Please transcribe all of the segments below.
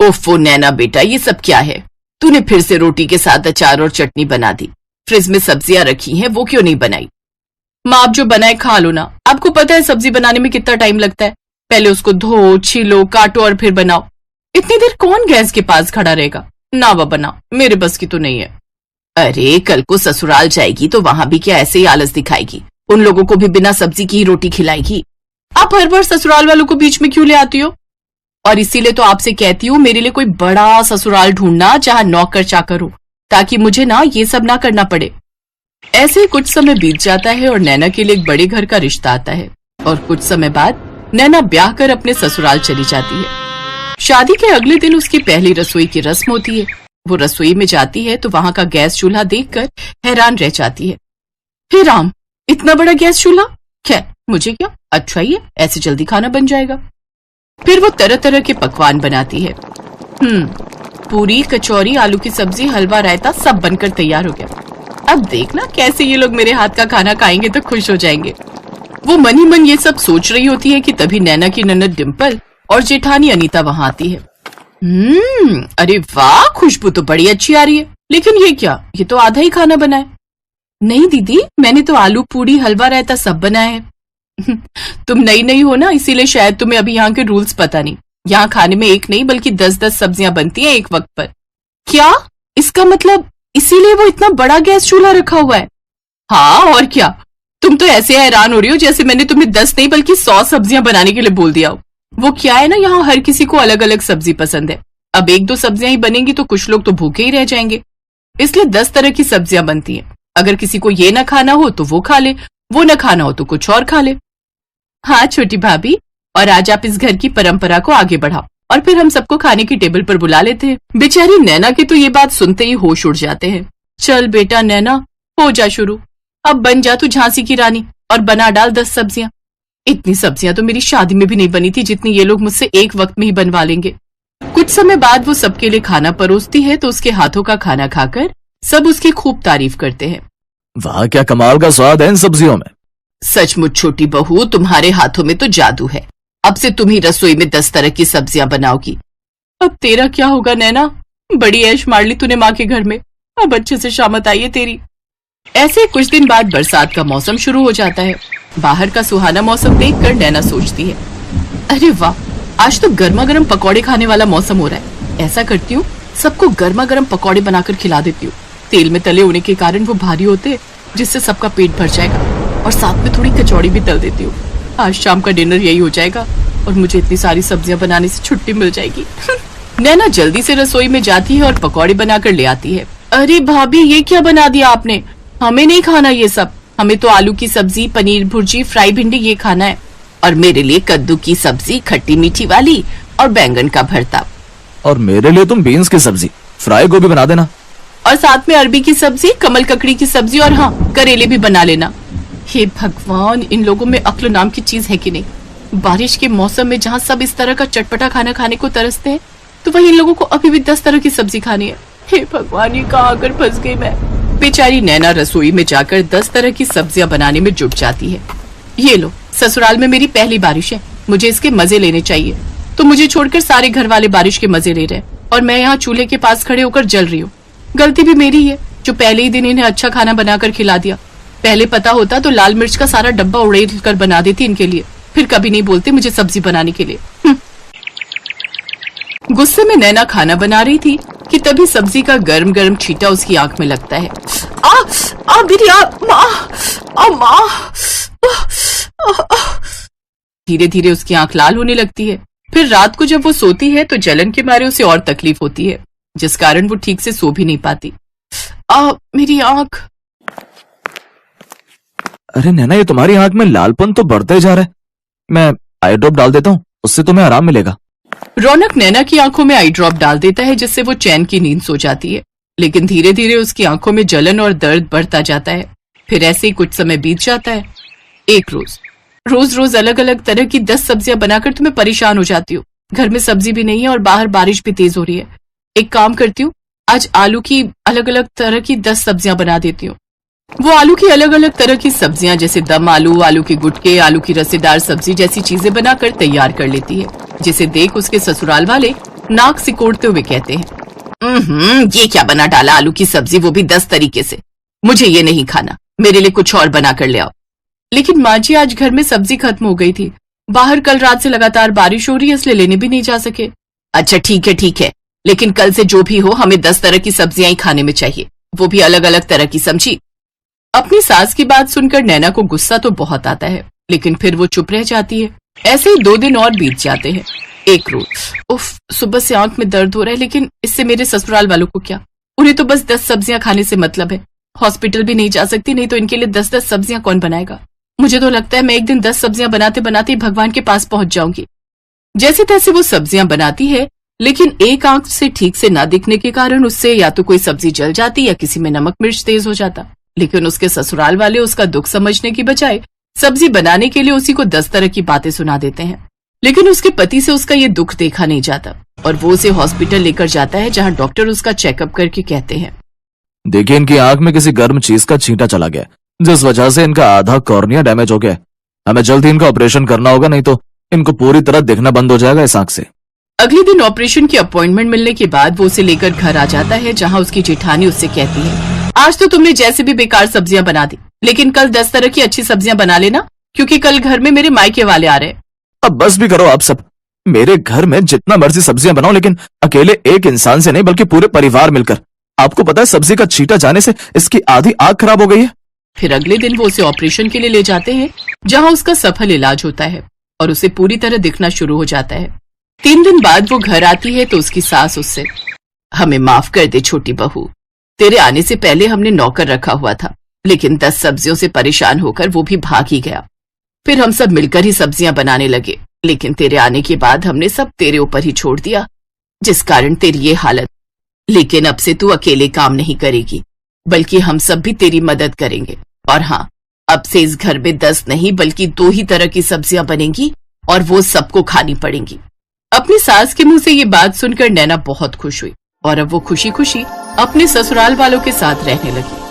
ओफो नैना बेटा, ये सब क्या है? तूने फिर से रोटी के साथ अचार और चटनी बना दी। फ्रिज में सब्जियां रखी हैं, वो क्यों नहीं बनाई? माँ आप जो बनाए खा लो ना। आपको पता है सब्जी बनाने में कितना टाइम लगता है। पहले उसको धो, छीलो, काटो और फिर बनाओ। इतनी देर कौन गैस के पास खड़ा रहेगा? ना वो बनाओ, मेरे बस की तो नहीं है। अरे कल को ससुराल जाएगी तो वहां भी क्या ऐसे ही आलस दिखाएगी? उन लोगों को भी बिना सब्जी की ही रोटी खिलाएगी। आप हर बार ससुराल वालों को बीच में क्यों ले आती हो? और इसीलिए तो आपसे कहती हूँ मेरे लिए कोई बड़ा ससुराल ढूंढना जहाँ नौकर चाकर हो, ताकि मुझे ना ये सब ना करना पड़े। ऐसे ही कुछ समय बीत जाता है और नैना के लिए एक बड़े घर का रिश्ता आता है और कुछ समय बाद नैना ब्याह कर अपने ससुराल चली जाती है। शादी के अगले दिन उसकी पहली रसोई की रस्म होती है। वो रसोई में जाती है तो वहां का गैस चूल्हा देखकर हैरान रह जाती है। हे राम, इतना बड़ा गैस चूल्हा! खैर मुझे क्या, अच्छा ही है, ऐसे जल्दी खाना बन जाएगा। फिर वो तरह तरह के पकवान बनाती है। पूरी, कचौरी, आलू की सब्जी, हलवा, रायता सब बनकर तैयार हो गया। अब देखना कैसे ये लोग मेरे हाथ का खाना खाएंगे तो खुश हो जाएंगे। वो मन ही मन ये सब सोच रही होती है कि तभी नैना की ननद डिम्पल और जेठानी अनीता वहां आती है। अरे वाह, खुशबू तो बड़ी अच्छी आ रही है। लेकिन ये क्या, ये तो आधा ही खाना बना है। नहीं दीदी, मैंने तो आलू पूरी, हलवा, रायता सब बनाया है। तुम नई नई हो ना, इसीलिए शायद तुम्हें अभी यहाँ के रूल्स पता नहीं। यहाँ खाने में एक नहीं बल्कि 10-10 सब्जियां बनती हैं एक वक्त पर। क्या? इसका मतलब इसीलिए वो इतना बड़ा गैस चूल्हा रखा हुआ है? हाँ और क्या। तुम तो ऐसे हैरान हो रही हो जैसे मैंने तुम्हें 10 नहीं बल्कि 100 सब्जियां बनाने के लिए बोल दिया हो। वो क्या है ना, यहाँ हर किसी को अलग अलग सब्जी पसंद है। अब 1-2 सब्जियां ही बनेंगी तो कुछ लोग तो भूखे ही रह जाएंगे, इसलिए 10 तरह की सब्जियां बनती हैं। अगर किसी को ये ना खाना हो तो वो खा ले, वो न खाना हो तो कुछ और खा ले। हाँ छोटी भाभी, और आज आप इस घर की परंपरा को आगे बढ़ाओ और फिर हम सबको खाने की टेबल पर बुला लेते हैं। बेचारी नैना की तो ये बात सुनते ही होश उड़ जाते हैं। चल बेटा नैना, हो जा शुरू। अब बन जा तू झांसी की रानी और बना डाल 10 सब्जियां। इतनी सब्जियां तो मेरी शादी में भी नहीं बनी थी जितनी ये लोग मुझसे एक वक्त में ही बनवा लेंगे। कुछ समय बाद वो सबके लिए खाना परोसती है तो उसके हाथों का खाना खाकर सब उसकी खूब तारीफ करते हैं। वाह, क्या कमाल का स्वाद है इन सब्जियों में। सचमुच छोटी बहू, तुम्हारे हाथों में तो जादू है। अब से तुम ही रसोई में 10 तरह की सब्जियां बनाओगी। अब तेरा क्या होगा नैना, बड़ी ऐश मार ली तूने माँ के घर में। अब अच्छे से शामत आई है तेरी। ऐसे कुछ दिन बाद बरसात का मौसम शुरू हो जाता है। बाहर का सुहाना मौसम देखकर नैना सोचती है, अरे वाह, आज तो गर्मा गर्म पकौड़े खाने वाला मौसम हो रहा है। ऐसा करती हूँ, सबको गर्मा गर्म पकौड़े बनाकर खिला देती हूँ। तेल में तले होने के कारण वो भारी होते, जिससे सबका पेट भर जाएगा, और साथ में थोड़ी कचौड़ी भी तल देती हूँ। आज शाम का डिनर यही हो जाएगा और मुझे इतनी सारी सब्जियां बनाने से छुट्टी मिल जाएगी। नैना जल्दी से रसोई में जाती है और पकौड़े बनाकर ले आती है। अरे भाभी, ये क्या बना दिया आपने? हमें नहीं खाना ये सब। हमें तो आलू की सब्जी, पनीर भुर्जी, फ्राई भिंडी ये खाना है। और मेरे लिए कद्दू की सब्जी, खट्टी मीठी वाली, और बैंगन का भरता। और मेरे लिए तुम बीन्स की सब्जी, फ्राई गोभी बना देना। और साथ में अरबी की सब्जी, कमल ककड़ी की सब्जी, और हाँ, करेले भी बना लेना। हे भगवान, इन लोगों में अक्ल नाम की चीज है कि नहीं। बारिश के मौसम में जहाँ सब इस तरह का चटपटा खाना खाने को तरसते हैं, तो वही इन लोगों को अभी भी 10 तरह की सब्जी खानी है। हे भगवान, ये कहाँ आकर फंस गई मैं। बेचारी नैना रसोई में जाकर 10 तरह की सब्जियां बनाने में जुट जाती है। ये लो, ससुराल में मेरी पहली बारिश है, मुझे इसके मजे लेने चाहिए। तो मुझे छोड़कर सारे घर वाले बारिश के मजे ले रहे हैं और मैं यहाँ चूल्हे के पास खड़े होकर जल रही हूँ। गलती भी मेरी है जो पहले ही दिन इन्हें अच्छा खाना बनाकर खिला दिया। पहले पता होता तो लाल मिर्च का सारा डब्बा उड़ेल कर बना देती इनके लिए, फिर कभी नहीं बोलते मुझे सब्जी बनाने के लिए। गुस्से में नैना खाना बना रही थी कि तभी सब्जी का गर्म गर्म छींटा उसकी आंख में लगता है। मेरी माँ। धीरे धीरे उसकी आंख लाल होने लगती है। फिर रात को जब वो सोती है तो जलन के मारे उसे और तकलीफ होती है, जिस कारण वो ठीक से सो भी नहीं पाती। मेरी आंख। अरे नैना, ये तुम्हारी आंख में लालपन तो बढ़ते जा रहा है। मैं आई ड्रॉप डाल देता हूँ, उससे तुम्हें आराम मिलेगा। रौनक नैना की आंखों में आई ड्रॉप डाल देता है, जिससे वो चैन की नींद सो जाती है। लेकिन धीरे धीरे उसकी आंखों में जलन और दर्द बढ़ता जाता है। फिर ऐसे ही कुछ समय बीत जाता है। एक रोज अलग अलग तरह की 10 सब्जियां बनाकर तुम्हें परेशान हो जाती हूँ। घर में सब्जी भी नहीं है और बाहर बारिश भी तेज हो रही है। एक काम करती हूँ, आज आलू की अलग अलग तरह की 10 सब्जियां बना देती हूँ। वो आलू की अलग अलग तरह की सब्जियां जैसे दम आलू, आलू के गुटके, आलू की रसेदार सब्जी जैसी चीजें बनाकर तैयार कर लेती है, जिसे देख उसके ससुराल वाले नाक सिकोड़ते हुए कहते हैं, ये क्या बना डाला आलू की सब्जी, वो भी 10 तरीके से। मुझे ये नहीं खाना, मेरे लिए कुछ और बना कर ले आओ। लेकिन माँ जी आज घर में सब्जी खत्म हो गई थी, बाहर कल रात से लगातार बारिश हो रही है, इसलिए लेने भी नहीं जा सके। अच्छा ठीक है, लेकिन कल से जो भी हो हमें 10 तरह की सब्जियां ही खाने में चाहिए, वो भी अलग अलग तरह की, समझी। अपनी सास की बात सुनकर नैना को गुस्सा तो बहुत आता है, लेकिन फिर वो चुप रह जाती है। ऐसे ही 2 दिन और बीत जाते हैं। एक रोज, उफ, सुबह से आंख में दर्द हो रहा है, लेकिन इससे मेरे ससुराल वालों को क्या, उन्हें तो बस 10 सब्जियां खाने से मतलब है। हॉस्पिटल भी नहीं जा सकती, नहीं तो इनके लिए 10-10 सब्जियां कौन बनाएगा। मुझे तो लगता है मैं एक दिन 10 सब्जियां बनाते बनाते भगवान के पास पहुंच जाऊंगी। जैसे तैसे वो सब्जियां बनाती है, लेकिन एक आंख से ठीक से ना दिखने के कारण उससे या तो कोई सब्जी जल जाती या किसी में नमक मिर्च तेज हो जाता। लेकिन उसके ससुराल वाले उसका दुख समझने की बजाय सब्जी बनाने के लिए उसी को 10 तरह की बातें सुना देते हैं। लेकिन उसके पति से उसका ये दुख देखा नहीं जाता और वो उसे हॉस्पिटल लेकर जाता है, जहां डॉक्टर उसका चेकअप करके कहते हैं, देखिए इनकी आंख में किसी गर्म चीज का छींटा चला गया, जिस वजह से इनका आधा कॉर्निया डैमेज हो गया। हमें जल्दी इनका ऑपरेशन करना होगा, नहीं तो इनको पूरी तरह दिखना बंद हो जाएगा इस आंख से। अगले दिन ऑपरेशन की अपॉइंटमेंट मिलने के बाद वो उसे लेकर घर आ जाता है, जहां उसकी जेठानी उससे कहती है, आज तो तुमने जैसे भी बेकार सब्जियां बना दी, लेकिन कल 10 तरह की अच्छी सब्जियां बना लेना, क्योंकि कल घर में मेरे मायके वाले आ रहे हैं। अब बस भी करो आप सब, मेरे घर में जितना मर्जी सब्जियां बनाओ, लेकिन अकेले एक इंसान से नहीं बल्कि पूरे परिवार मिलकर। आपको पता है सब्जी का छींटा जाने से इसकी आधी आंख खराब हो गई है। फिर अगले दिन वो उसे ऑपरेशन के लिए ले जाते हैं, जहां उसका सफल इलाज होता है और उसे पूरी तरह दिखना शुरू हो जाता है। 3 दिन बाद वो घर आती है तो उसकी सास उससे, हमें माफ कर दे छोटी बहू, तेरे आने से पहले हमने नौकर रखा हुआ था, लेकिन 10 सब्जियों से परेशान होकर वो भी भाग ही गया। फिर हम सब मिलकर ही सब्जियां बनाने लगे, लेकिन तेरे आने के बाद हमने सब तेरे ऊपर ही छोड़ दिया, जिस कारण तेरी ये हालत। लेकिन अब से तू अकेले काम नहीं करेगी, बल्कि हम सब भी तेरी मदद करेंगे। और हाँ, अब से इस घर में 10 नहीं बल्कि 2 ही तरह की सब्जियां बनेंगी और वो सबको खानी पड़ेंगी। अपनी सास के मुंह से ये बात सुनकर नैना बहुत खुश हुई और अब वो खुशी खुशी अपने ससुराल वालों के साथ रहने लगी।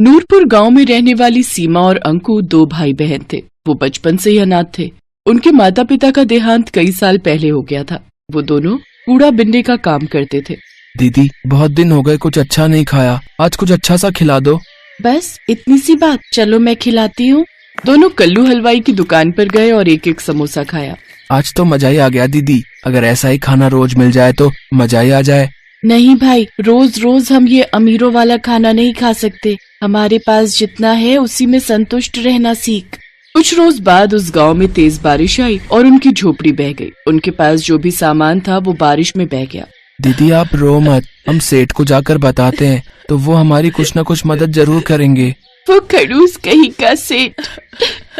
नूरपुर गांव में रहने वाली सीमा और अंकु 2 भाई बहन थे। वो बचपन से ही अनाथ थे। उनके माता पिता का देहांत कई साल पहले हो गया था। वो दोनों कूड़ा बिनने का काम करते थे। दीदी बहुत दिन हो गए, कुछ अच्छा नहीं खाया, आज कुछ अच्छा सा खिला दो। बस इतनी सी बात, चलो मैं खिलाती हूँ। दोनों कल्लू हलवाई की दुकान पर गए और एक एक समोसा खाया। आज तो मजा ही आ गया दीदी, अगर ऐसा ही खाना रोज मिल जाए तो मजा ही आ जाए। नहीं भाई, रोज रोज हम ये अमीरों वाला खाना नहीं खा सकते। हमारे पास जितना है उसी में संतुष्ट रहना सीख। कुछ रोज बाद उस गांव में तेज बारिश आई और उनकी झोपड़ी बह गई। उनके पास जो भी सामान था वो बारिश में बह गया। दीदी आप रो मत, हम सेठ को जाकर बताते हैं तो वो हमारी कुछ न कुछ मदद जरूर करेंगे। वो खड़ूस कहीं का सेठ,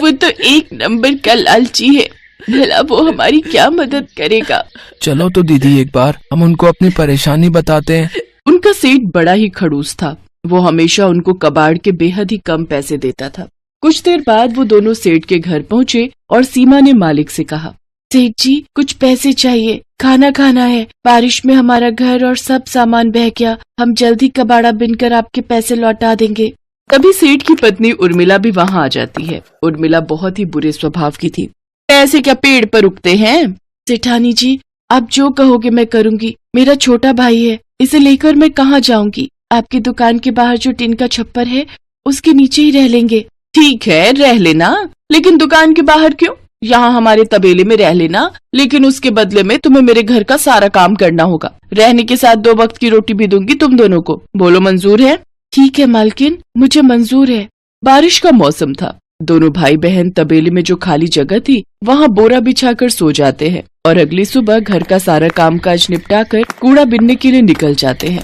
वो तो एक नंबर का लालची है, भला वो हमारी क्या मदद करेगा। चलो तो दीदी एक बार हम उनको अपनी परेशानी बताते हैं। उनका सेठ बड़ा ही खड़ूस था। वो हमेशा उनको कबाड़ के बेहद ही कम पैसे देता था। कुछ देर बाद वो दोनों सेठ के घर पहुँचे और सीमा ने मालिक से कहा, सेठ जी कुछ पैसे चाहिए, खाना खाना है, बारिश में हमारा घर और सब सामान बह गया, हम जल्दी कबाड़ा बिनकर आपके पैसे लौटा देंगे। तभी सेठ की पत्नी उर्मिला भी वहाँ आ जाती है। उर्मिला बहुत ही बुरे स्वभाव की थी। पैसे क्या पेड़ पर उगते हैं? सेठानी जी आप जो कहोगे मैं करूँगी। मेरा छोटा भाई है, इसे लेकर मैं कहाँ जाऊँगी? आपकी दुकान के बाहर जो टिन का छप्पर है उसके नीचे ही रह लेंगे। ठीक है रह लेना, लेकिन दुकान के बाहर क्यों? यहाँ हमारे तबेले में रह लेना, लेकिन उसके बदले में तुम्हें मेरे घर का सारा काम करना होगा। रहने के साथ 2 वक्त की रोटी भी दूंगी तुम दोनों को। बोलो मंजूर है? ठीक है मालकिन, मुझे मंजूर है। बारिश का मौसम था। दोनों भाई बहन तबेले में जो खाली जगह थी वहाँ बोरा बिछाकर सो जाते हैं और अगली सुबह घर का सारा कामकाज निपटाकर कूड़ा बिनने के लिए निकल जाते हैं।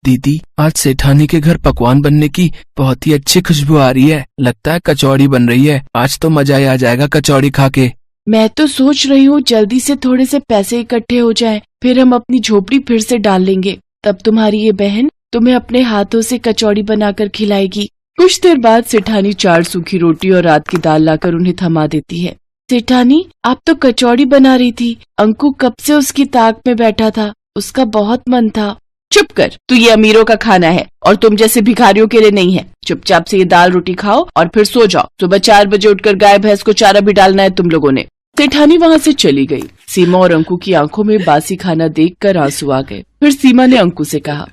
दीदी आज सेठानी के घर पकवान बनने की बहुत ही अच्छी खुशबू आ रही है, लगता है कचौड़ी बन रही है। आज तो मजा ही आ जाएगा कचौड़ी खा के। मैं तो सोच रही हूँ जल्दी से थोड़े से पैसे इकट्ठे हो जाएं, फिर हम अपनी झोपड़ी फिर से डाल लेंगे। तब तुम्हारी ये बहन तुम्हें अपने हाथों से कचौड़ी बनाकर खिलाएगी। कुछ देर बाद सेठानी 4 सूखी रोटी और रात की दाल लाकर उन्हें थमा देती है। सेठानी आप तो कचौड़ी बना रही थी, अंकु कब से उसकी ताक में बैठा था, उसका बहुत मन था। चुप कर, तू ये अमीरों का खाना है और तुम जैसे भिखारियों के लिए नहीं है। चुपचाप से ये दाल रोटी खाओ और फिर सो जाओ। सुबह 4 बजे उठकर गाय भैंस को चारा भी डालना है तुम लोगों ने। सेठानी वहाँ से चली गई। सीमा और अंकु की आंखों में बासी खाना देखकर आंसू आ गए। फिर सीमा ने अंकु से कहा,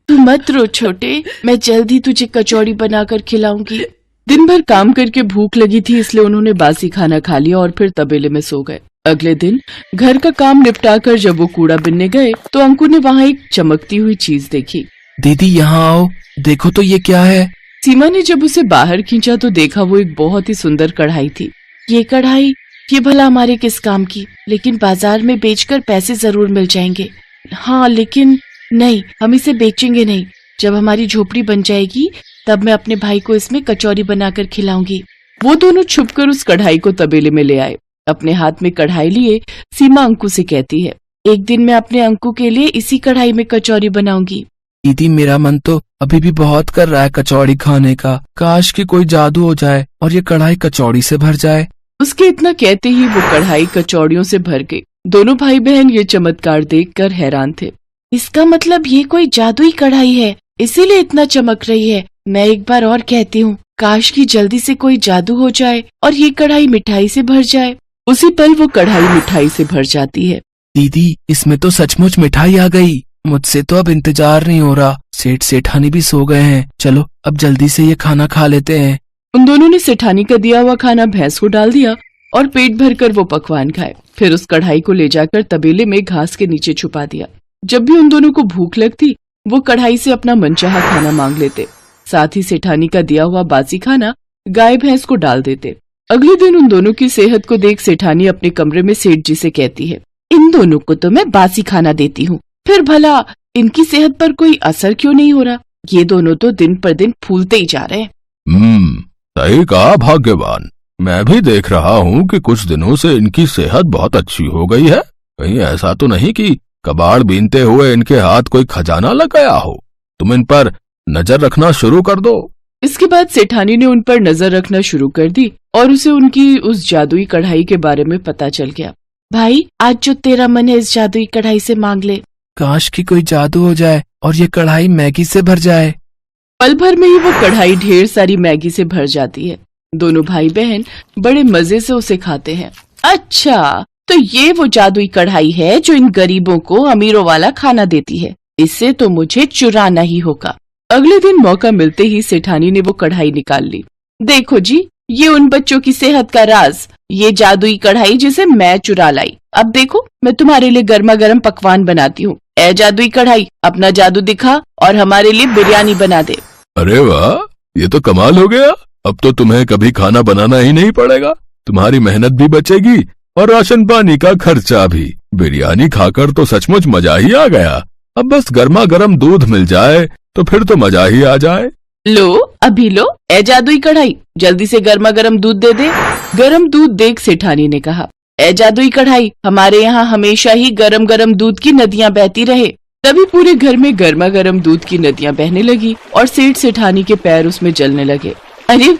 तू मत रो छोटे, मैं जल्द ही तुझे कचौड़ी बनाकर खिलाऊंगी। दिन भर काम करके भूख लगी थी, इसलिए उन्होंने बासी खाना खा लिया और फिर तबेले में सो गए। अगले दिन घर का काम निपटाकर जब वो कूड़ा बिनने गए तो अंकु ने वहाँ एक चमकती हुई चीज देखी। दीदी यहाँ आओ, देखो तो ये क्या है। सीमा ने जब उसे बाहर खींचा तो देखा वो एक बहुत ही सुंदर कढ़ाई थी। ये कढ़ाई, ये भला हमारे किस काम की, लेकिन बाजार में बेचकर पैसे जरूर मिल जाएंगे। हाँ लेकिन नहीं, हम इसे बेचेंगे नहीं। जब हमारी झोपड़ी बन जाएगी तब मैं अपने भाई को इसमें कचौरी बनाकर खिलाऊंगी। वो दोनों छुपकर उस कढ़ाई को तबेले में ले आए। अपने हाथ में कढ़ाई लिए सीमा अंकु से कहती है, एक दिन मैं अपने अंकु के लिए इसी कढ़ाई में कचौरी बनाऊंगी। दीदी मेरा मन तो अभी भी बहुत कर रहा है कचौड़ी खाने का। काश कि कोई जादू हो जाए और ये कढ़ाई कचौड़ी से भर जाए। उसके इतना कहते ही वो कढ़ाई कचौड़ियों से भर गई। दोनों भाई बहन ये चमत्कार देखकर हैरान थे। इसका मतलब ये कोई जादुई कढ़ाई है, इसीलिए इतना चमक रही है। मैं एक बार और कहती हूँ, काश की जल्दी से कोई जादू हो जाए और ये कढ़ाई मिठाई से भर जाए। उसी पल वो कढ़ाई मिठाई से भर जाती है। दीदी इसमें तो सचमुच मिठाई आ गई। मुझसे तो अब इंतजार नहीं हो रहा। सेठ सेठानी भी सो गए हैं। चलो अब जल्दी से ये खाना खा लेते हैं। उन दोनों ने सेठानी का दिया हुआ खाना भैंस को डाल दिया और पेट भरकर वो पकवान खाए। फिर उस कढ़ाई को ले जाकर तबेले में घास के नीचे छुपा दिया। जब भी उन दोनों को भूख लगती वो कढ़ाई से अपना मनचाहा खाना मांग लेते। साथ ही सेठानी का दिया हुआ बासी खाना गाय भैंस को डाल देते। अगले दिन उन दोनों की सेहत को देख सेठानी अपने कमरे में सेठ जी से कहती है, इन दोनों को तो मैं बासी खाना देती हूँ, फिर भला इनकी सेहत पर कोई असर क्यों नहीं हो रहा। ये दोनों तो दिन पर दिन फूलते ही जा रहे हैं। सही कहा भाग्यवान। मैं भी देख रहा हूँ कि कुछ दिनों से इनकी सेहत बहुत अच्छी हो गई है। कहीं ऐसा तो नहीं कि कबाड़ बीनते हुए इनके हाथ कोई खजाना लग गया हो। तुम इन पर नजर रखना शुरू कर दो। इसके बाद सेठानी ने उन पर नजर रखना शुरू कर दी और उसे उनकी उस जादुई कढ़ाई के बारे में पता चल गया। भाई आज जो तेरा मन है इस जादुई कढ़ाई से मांग ले। काश कि कोई जादू हो जाए और ये कढ़ाई मैगी से भर जाए। पल भर में ही वो कढ़ाई ढेर सारी मैगी से भर जाती है। दोनों भाई बहन बड़े मजे से उसे खाते हैं। अच्छा, तो ये वो जादुई कढ़ाई है जो इन गरीबों को अमीरों वाला खाना देती है। इससे तो मुझे चुराना ही होगा। अगले दिन मौका मिलते ही सेठानी ने वो कढ़ाई निकाल ली। देखो जी, ये उन बच्चों की सेहत का राज, ये जादुई कढ़ाई जिसे मैं चुरा लाई। अब देखो मैं तुम्हारे लिए गर्मा गर्म पकवान बनाती हूँ। ए जादुई कढ़ाई, अपना जादू दिखा और हमारे लिए बिरयानी बना दे। अरे वाह, ये तो कमाल हो गया। अब तो तुम्हें कभी खाना बनाना ही नहीं पड़ेगा। तुम्हारी मेहनत भी बचेगी और राशन पानी का खर्चा भी। बिरयानी खाकर तो सचमुच मजा ही आ गया। अब बस गर्मा गर्म दूध मिल जाए तो फिर तो मजा ही आ जाए। लो अभी लो, ए जादुई कढ़ाई, जल्दी से गर्मा गर्म दूध दे दे। गर्म दूध देख सेठानी ने कहा, ए जादुई कढ़ाई, हमारे यहाँ हमेशा ही गरम गरम दूध की नदियाँ बहती रहे। तभी पूरे घर में गर्मा गर्म दूध की नदियाँ बहने लगी और सेठ सेठानी के पैर उसमें जलने लगे। अरे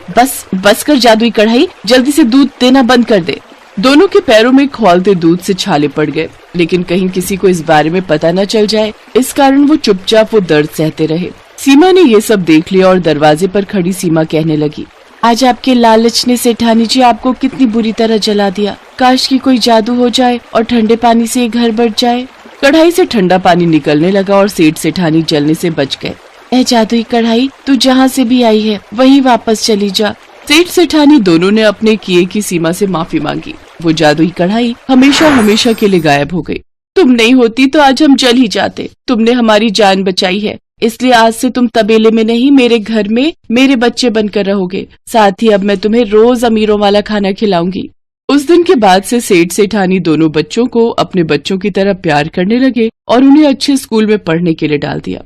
बस कर जादुई कढ़ाई, जल्दी से दूध देना बंद कर दे। दोनों के पैरों में खौलते दूध से छाले पड़ गए, लेकिन कहीं किसी को इस बारे में पता न चल जाए, इस कारण वो चुपचाप वो दर्द सहते रहे। सीमा ने ये सब देख लिया और दरवाजे पर खड़ी सीमा कहने लगी, आज आपके लालच ने सेठानी जी आपको कितनी बुरी तरह जला दिया। काश की कोई जादू हो जाए और ठंडे पानी से ये घर बच जाए। कढ़ाई से ठंडा पानी निकलने लगा और सेठ सेठानी जलने से बच गए। ए जादुई कढ़ाई, तू जहाँ से भी आई है वहीं वापस चली जा। सेठ सेठानी दोनों ने अपने किए की सीमा से माफी मांगी। वो जादुई कढ़ाई हमेशा हमेशा के लिए गायब हो गई। तुम नहीं होती तो आज हम जल ही जाते। तुमने हमारी जान बचाई है, इसलिए आज से तुम तबेले में नहीं मेरे घर में मेरे बच्चे बनकर रहोगे। साथ ही अब मैं तुम्हें रोज अमीरों वाला खाना खिलाऊंगी। उस दिन के बाद से सेठ सेठानी दोनों बच्चों को अपने बच्चों की तरह प्यार करने लगे और उन्हें अच्छे स्कूल में पढ़ने के लिए डाल दिया।